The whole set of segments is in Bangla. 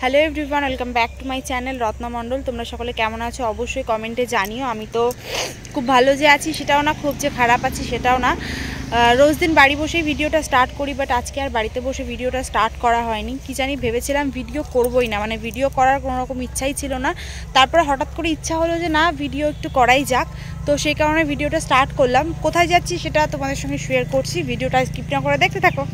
Hello everyone, welcome back to my channel Ratna Mondal. তোমরা সকলে কেমন আছো অবশ্যই কমেন্টে জানিও। আমি তো খুব ভালো যে আছি সেটাও না, খুব যে খারাপ আছি সেটাও না। রোজ দিন বাড়ি বসেই ভিডিওটা স্টার্ট করি, বাট আজকে আর বাড়িতে বসে ভিডিওটা স্টার্ট করা হয়নি। কি জানি ভেবেছিলাম ভিডিও করবই না, মানে ভিডিও করার কোনো রকম ইচ্ছাই ছিল না। তারপরে হঠাৎ করে ইচ্ছা হলো যে না, ভিডিও একটু করাই যাক, তো সেই কারণে ভিডিওটা স্টার্ট করলাম। কোথায় যাচ্ছি সেটা তোমাদের সঙ্গে শেয়ার করছি, ভিডিওটা স্কিপ না করে দেখতে থাকো।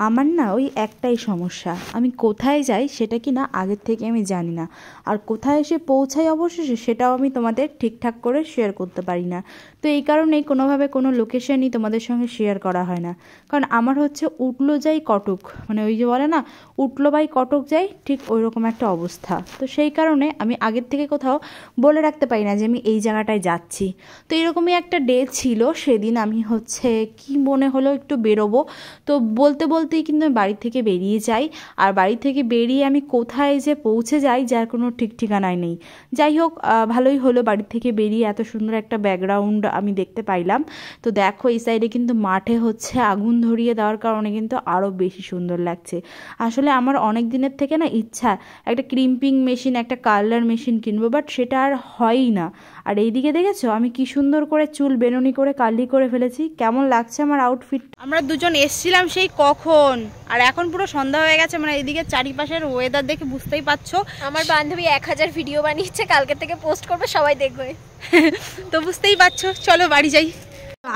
আমার না ওই একটাই সমস্যা, আমি কোথায় যাই সেটা কি না আগের থেকে আমি জানি না, আর কোথায় এসে পৌঁছাই অবশেষে সেটাও আমি তোমাদের ঠিকঠাক করে শেয়ার করতে পারি না। তো এই কারণেই কোনোভাবে কোনো লোকেশনই তোমাদের সঙ্গে শেয়ার করা হয় না, কারণ আমার হচ্ছে উঠলো যাই কটক, মানে ওই যে বলে না উঠলো বাই কটক যাই, ঠিক ওই রকম একটা অবস্থা। তো সেই কারণে আমি আগের থেকে কোথাও বলে রাখতে পারি না যে আমি এই জায়গাটায় যাচ্ছি। তো এরকমই একটা ডে ছিল, সেদিন আমি হচ্ছে কি মনে হলো একটু বেরোবো, তো বলতে বলতেই কিন্তু আমি বাড়ি থেকে বেরিয়ে যাই। আর বাড়ি থেকে বেরিয়ে আমি কোথায় যে পৌঁছে যাই যার কোনো ঠিক ঠিকানাই নেই। যাই হোক, ভালোই হলো বাড়ি থেকে বেরিয়ে এত সুন্দর একটা ব্যাকগ্রাউন্ড আমি দেখতে পাইলাম। তো দেখো এই সাইডে কিন্তু মাঠে হচ্ছে আগুন ধরিয়ে দেওয়ার কারণে কিন্তু আরও বেশি সুন্দর লাগছে। আসলে আমার অনেক দিনের থেকে না ইচ্ছা একটা ক্রিম্পিং মেশিন, একটা কালার মেশিন কিনবো, বাট সেটা আর হয়ই না। আর এইদিকে দেখেছো আমি কি সুন্দর করে চুল বেনুনি করে কার্লি করে ফেলেছি, কেমন লাগছে আমার আউটফিট। আমরা দুজন এসছিলাম সেই কখন, আর এখন পুরো সন্ধ্যা হয়ে গেছে, মানে এদিকে চারিপাশের ওয়েদার দেখে বুঝতেই পারছো। আমার বান্ধবী 1000 ভিডিও বানিয়েছে, কালকে থেকে পোস্ট করবে, সবাই দেখবে। তো বুঝতেই পারছো, চলো বাড়ি যাই।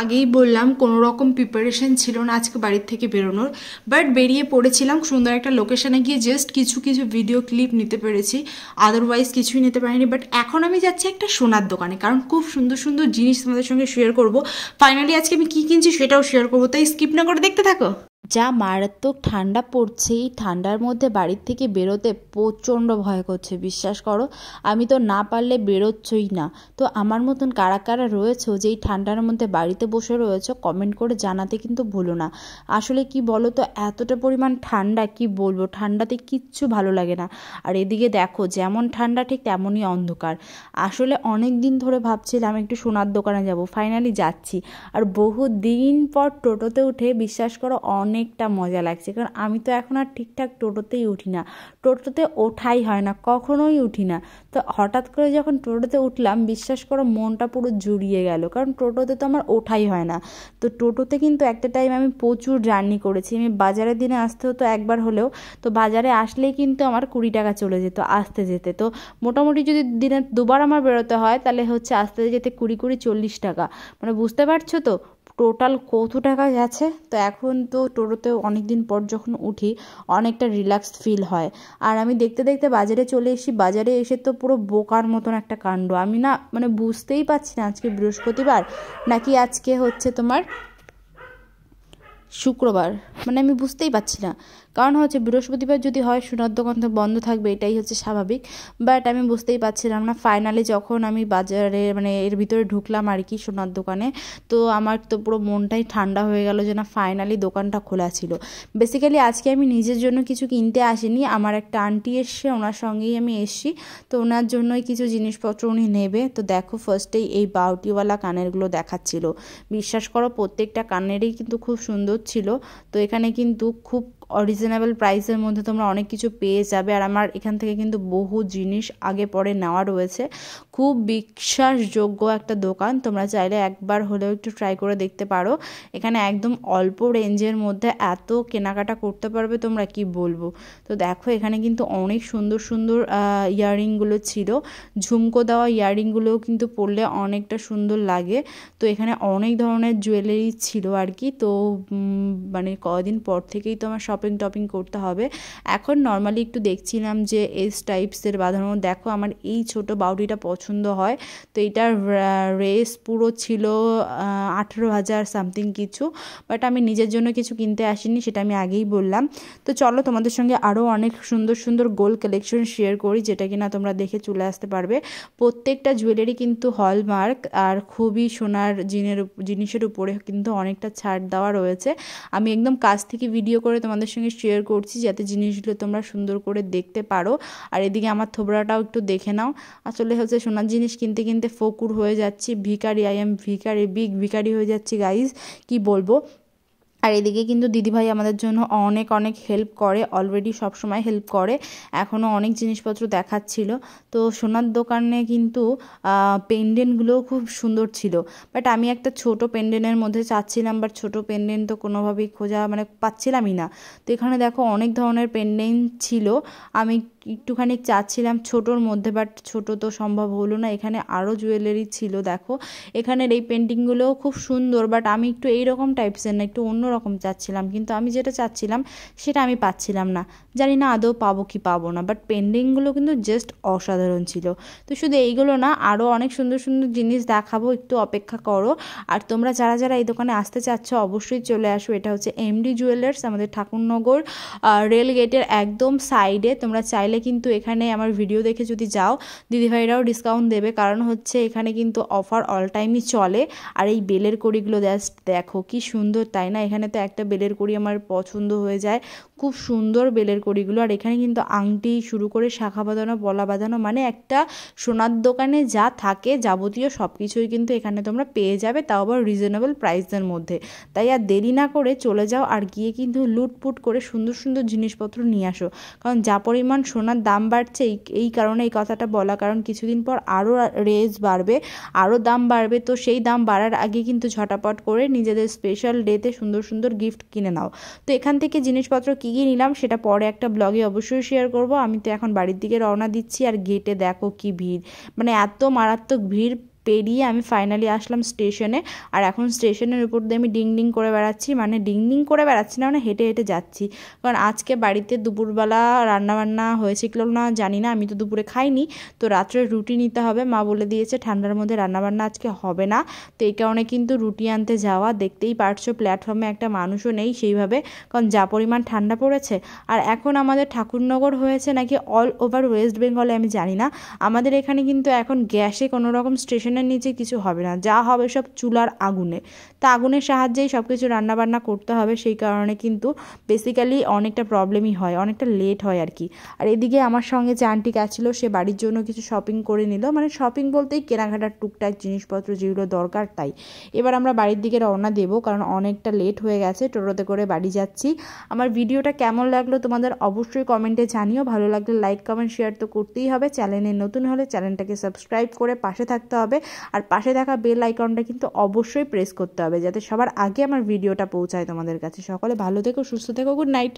আগেই বললাম কোনো রকম প্রিপারেশন ছিল না আজকে বাড়ির থেকে বেরোনোর, বাট বেরিয়ে পড়েছিলাম সুন্দর একটা লোকেশনে গিয়ে জাস্ট কিছু কিছু ভিডিও ক্লিপ নিতে পেরেছি, আদারওয়াইজ কিছুই নিতে পারিনি। বাট এখন আমি যাচ্ছি একটা সোনার দোকানে, কারণ খুব সুন্দর সুন্দর জিনিস তোমাদের সঙ্গে শেয়ার করব। ফাইনালি আজকে আমি কী কিনছি সেটাও শেয়ার করবো, তাই স্কিপ না করে দেখতে থাকো। যা মারাত্মক ঠান্ডা পড়ছে, এই ঠান্ডার মধ্যে বাড়ির থেকে বেরোতে প্রচণ্ড ভয় করছে, বিশ্বাস করো। আমি তো না পারলে বেরোচ্ছই না। তো আমার মতন কারা কারা রয়েছে যে এই ঠান্ডার মধ্যে বাড়িতে বসে রয়েছে, কমেন্ট করে জানাতে কিন্তু ভুলো না। আসলে কি বলো তো, এতটা পরিমাণ ঠান্ডা কি বলবো, ঠান্ডাতে কিচ্ছু ভালো লাগে না। আর এদিকে দেখো যেমন ঠান্ডা ঠিক তেমনই অন্ধকার। আসলে অনেক দিন ধরে ভাবছিলাম একটু সোনার দোকানে যাব, ফাইনালি যাচ্ছি। আর বহু দিন পর টোটোতে উঠে বিশ্বাস করো অনেকটা মজা লাগছে, কারণ আমি তো এখন আর ঠিকঠাক টোটোতেই উঠি না, টোটোতে ওঠাই হয় না, কখনোই উঠি না। তো হঠাৎ করে যখন টোটোতে উঠলাম, বিশ্বাস করো মনটা পুরো জুড়িয়ে গেল, কারণ টোটোতে তো আমার ওঠাই হয় না। তো টোটোতে কিন্তু একটা টাইম আমি প্রচুর জার্নি করেছি, আমি বাজারের দিনে আসতে হতো একবার হলেও, তো বাজারে আসলেই কিন্তু আমার 20 টাকা চলে যেত আসতে যেতে। তো মোটামুটি যদি দিনে দুবার আমার বেরোতে হয় তাহলে হচ্ছে আসতে যেতে 20-40 টাকা, মানে বুঝতে পারছো তো টোটাল কত টাকা গেছে। তো এখন তো টোটোতে অনেক দিন পর যখন উঠি অনেকটা রিল্যাক্সড ফিল হয়। আর আমি দেখতে দেখতে বাজারে চলে এসেছি, বাজারে এসে তো পুরো বোকার মতন একটা কাণ্ড, আমি না মানে বুঝতেই পারছি না আজকে বৃহস্পতিবার নাকি আজকে হচ্ছে তোমার শুক্রবার, মানে আমি বুঝতেই পারছি না। কারণ হচ্ছে বৃহস্পতিবার যদি হয় সোনার দোকান তো বন্ধ থাকবে, এটাই হচ্ছে স্বাভাবিক, বাট আমি বুঝতেই পারছিলাম না। ফাইনালি যখন আমি বাজারে মানে এর ভিতরে ঢুকলাম আর কি সোনার দোকানে, তো আমার তো পুরো মনটাই ঠান্ডা হয়ে গেল যে না ফাইনালি দোকানটা খোলা ছিল। বেসিক্যালি আজকে আমি নিজের জন্য কিছু কিনতে আসিনি, আমার একটা আন্টি এসছে, ওনার সঙ্গেই আমি এসছি, তো ওনার জন্যই কিছু জিনিসপত্র উনি নেবে। তো দেখো ফার্স্টেই এই বাউটিওয়ালা কানেরগুলো দেখাচ্ছিল, বিশ্বাস করো প্রত্যেকটা কানেরই কিন্তু খুব সুন্দর ছিল। তো এখানে কিন্তু খুব রিজনেবল প্রাইসের মধ্যে তোমরা অনেক কিছু পেয়ে যাবে। আর আমার এখান থেকে কিন্তু বহু জিনিস আগে পরে নেওয়া রয়েছে, খুব বিশ্বাসযোগ্য একটা দোকান, তোমরা চাইলে একবার হলেও একটু ট্রাই করে দেখতে পারো। এখানে একদম অল্প রেঞ্জের মধ্যে এত কেনাকাটা করতে পারবে তোমরা কি বলবো। তো দেখো এখানে কিন্তু অনেক সুন্দর সুন্দর ইয়াররিংগুলো ছিল, ঝুমকো দেওয়া ইয়াররিংগুলোও কিন্তু পরলে অনেকটা সুন্দর লাগে। তো এখানে অনেক ধরনের জুয়েলারি ছিল আর কি। তো মানে কদিন পর থেকেই তো আমার শপিং টপিং করতে হবে। এখন নর্মালি একটু দেখছিলাম যে এস টাইপসের বাঁধানো, দেখো আমার এই ছোট বাউটিটা পছন্দ হয়। তো এটার রেস পুরো ছিল 18,000 সামথিং কিছু, বাট আমি নিজের জন্য কিছু কিনতে আসিনি, সেটা আমি আগেই বললাম। তো চলো তোমাদের সঙ্গে আরও অনেক সুন্দর সুন্দর গোল্ড কালেকশন শেয়ার করি, যেটা কিনা তোমরা দেখে চলে আসতে পারবে। প্রত্যেকটা জুয়েলারি কিন্তু হলমার্ক আর খুবই সোনার জিনিসের উপরে কিন্তু অনেকটা ছাড় দেওয়া রয়েছে। আমি একদম কাছ থেকে ভিডিও করে তোমাদের সঙ্গে শেয়ার করছি যাতে জিনিসগুলো তোমরা সুন্দর করে দেখতে পারো। আর এদিকে আমার থোবড়াটাও একটু দেখে নাও। আসলে হচ্ছে সোনার জিনিস কিনতে কিনতে ফকুর হয়ে যাচ্ছি, ভিখারি, আই এম ভিখারি, বিগ ভিখারি হয়ে যাচ্ছি গাইজ, কি বলবো। আর এদিকে কিন্তু দিদিভাই আমাদের জন্য অনেক অনেক হেল্প করে, অলরেডি সব সময় হেল্প করে, এখনও অনেক জিনিসপত্র দেখাচ্ছিল। তো সোনার দোকানে কিন্তু পেন্ডেন্টগুলোও খুব সুন্দর ছিল, বাট আমি একটা ছোট পেন্ডেন্টের মধ্যে চাচ্ছিলাম, বাট ছোট পেন্ডেন্ট তো কোনোভাবেই খোঁজা মানে পাচ্ছিলামই না। তো এখানে দেখো অনেক ধরনের পেন্ডেন্ট ছিল, আমি একটুখানি চাচ্ছিলাম ছোটোর মধ্যে, বাট ছোটো তো সম্ভব হলো না। এখানে আরও জুয়েলারি ছিল, দেখো এখানের এই পেন্টিংগুলোও খুব সুন্দর, বাট আমি একটু এইরকম টাইপসের না, একটু অন্য রকম চাচ্ছিলাম, কিন্তু আমি যেটা চাচ্ছিলাম সেটা আমি পাচ্ছিলাম না। জানি না আদৌ পাবো কি পাবো না, বাট পেন্টিংগুলো কিন্তু জাস্ট অসাধারণ ছিল। তো শুধু এইগুলো না, আরও অনেক সুন্দর সুন্দর জিনিস দেখাবো, একটু অপেক্ষা করো। আর তোমরা যারা যারা এই দোকানে আসতে চাচ্ছ অবশ্যই চলে আসো। এটা হচ্ছে এমডি জুয়েলার্স, আমাদের ঠাকুরনগর রেল গেটের একদম সাইডে। তোমরা চাইলে কিন্তু এখানে আমার ভিডিও দেখে যদি যাও, দিদিভাইরাও ডিসকাউন্ট দেবে, কারণ হচ্ছে এখানে কিন্তু অফার অল টাইমই চলে। আর এই বেলের কড়িগুলো জাস্ট দেখো কি সুন্দর, তাই না? এখানে তো একটা বেলের কড়ি আমার পছন্দ হয়ে যায়, খুব সুন্দর বেলের কড়িগুলো। আর এখানে কিন্তু আংটি শুরু করে শাখা বাঁধানো, পলা বাঁধানো, মানে একটা সোনার দোকানে যা থাকে যাবতীয় সব কিছুই কিন্তু এখানে তোমরা পেয়ে যাবে, তাও আবার রিজনেবল প্রাইসের মধ্যে। তাই আর দেরি না করে চলে যাও, আর গিয়ে কিন্তু লুটপুট করে সুন্দর সুন্দর জিনিসপত্র নিয়ে আসো। কারণ যা পরিমাণ সোনার দাম বাড়ছে, এই কারণে এই কথাটা বলা, কারণ কিছুদিন পর আরও রেজ বাড়বে, আরও দাম বাড়বে। তো সেই দাম বাড়ার আগে কিন্তু ঝটাপট করে নিজেদের স্পেশাল ডেতে সুন্দর সুন্দর গিফট কিনে নাও। তো এখান থেকে জিনিসপত্র কী কী নিলাম সেটা পরে একটা ব্লগে অবশ্যই শেয়ার করব। আমি তো এখন বাড়ির দিকে রওনা দিচ্ছি, আর গেটে দেখো কি ভিড়, মানে এত মারাত্মক ভিড় পেরিয়ে আমি ফাইনালি আসলাম স্টেশনে। আর এখন স্টেশনের উপর দিয়ে আমি ডিং ডিং করে বেড়াচ্ছি, মানে ডিং ডিং করে বেড়াচ্ছি না, মানে হেঁটে হেঁটে যাচ্ছি। কারণ আজকে বাড়িতে দুপুরবেলা রান্নাবান্না হয়েছিল না জানি না, আমি তো দুপুরে খাইনি। তো রাত্রে রুটি নিতে হবে, মা বলে দিয়েছে ঠান্ডার মধ্যে রান্নাবান্না আজকে হবে না। তো এই কারণে কিন্তু রুটি আনতে যাওয়া। দেখতেই পারছো প্ল্যাটফর্মে একটা মানুষও নেই সেইভাবে, কারণ যা পরিমাণ ঠান্ডা পড়েছে। আর এখন আমাদের ঠাকুরনগর হয়েছে নাকি অল ওভার ওয়েস্ট বেঙ্গলে আমি জানি না, আমাদের এখানে কিন্তু এখন গ্যাসে কোনো রকম স্টেশনের নিচে কিছু হবে না, যা হবে সব চুলার আগুনে। তা আগুনের সাহায্যেই সব কিছু রান্নাবান্না করতে হবে, সেই কারণে কিন্তু বেসিক্যালি অনেকটা প্রবলেমই হয়, অনেকটা লেট হয় আর কি। আর এদিকে আমার সঙ্গে যে আন্টি গেছিলো, সে বাড়ির জন্য কিছু শপিং করে নিল, মানে শপিং বলতেই কেনাকাটার টুকটাক জিনিসপত্র যেগুলো দরকার তাই। এবার আমরা বাড়ির দিকে রওনা দেবো, কারণ অনেকটা লেট হয়ে গেছে, টোটোতে করে বাড়ি যাচ্ছি। আমার ভিডিওটা কেমন লাগলো তোমাদের অবশ্যই কমেন্টে জানিও, ভালো লাগলে লাইক কমেন্ট শেয়ার তো করতেই হবে। চ্যানেলে নতুন হলে চ্যানেলটাকে সাবস্ক্রাইব করে পাশে থাকতে হবে, আর পাশে থাকা বেল আইকনটা কিন্তু অবশ্যই প্রেস করতে হবে, যাতে সবার আগে আমার ভিডিওটা পৌঁছায় তোমাদের কাছে। সকলে ভালো থেকো, সুস্থ থেকো, গুড নাইট।